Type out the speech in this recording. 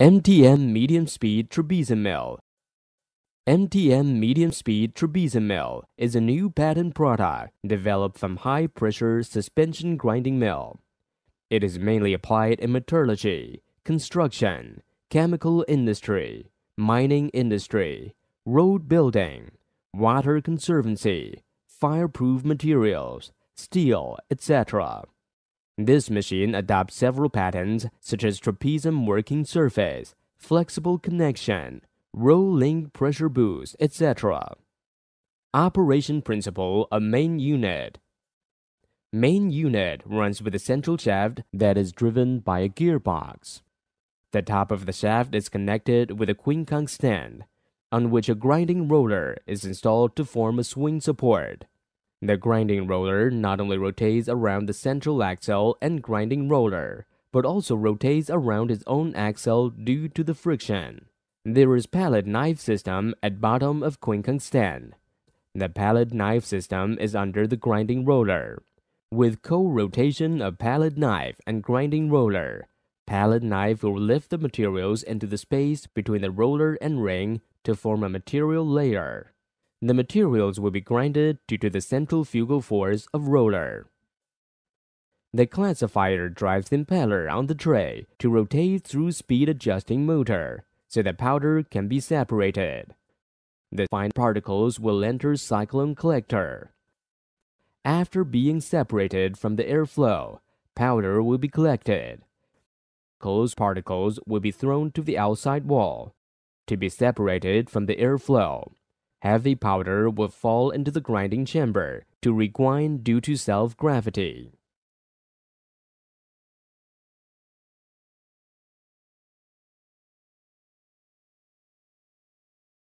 MTM Medium Speed Trapezium Mill. MTM Medium Speed Trapezium Mill is a new patent product developed from high-pressure suspension grinding mill. It is mainly applied in metallurgy, construction, chemical industry, mining industry, road building, water conservancy, fireproof materials, steel, etc. This machine adopts several patents such as trapezium working surface, flexible connection, roll link pressure boost, etc. Operation principle of main unit. Main unit runs with a central shaft that is driven by a gearbox. The top of the shaft is connected with a quincunx stand, on which a grinding roller is installed to form a swing support. The grinding roller not only rotates around the central axle and grinding roller, but also rotates around its own axle due to the friction. There is pallet knife system at bottom of quincunx stand. The pallet knife system is under the grinding roller. With co-rotation of pallet knife and grinding roller, pallet knife will lift the materials into the space between the roller and ring to form a material layer. The materials will be grinded due to the centrifugal force of roller. The classifier drives the impeller on the tray to rotate through speed-adjusting motor, so that powder can be separated. The fine particles will enter cyclone collector. After being separated from the airflow, powder will be collected. Closed particles will be thrown to the outside wall to be separated from the airflow. Heavy powder will fall into the grinding chamber to regrind due to self-gravity.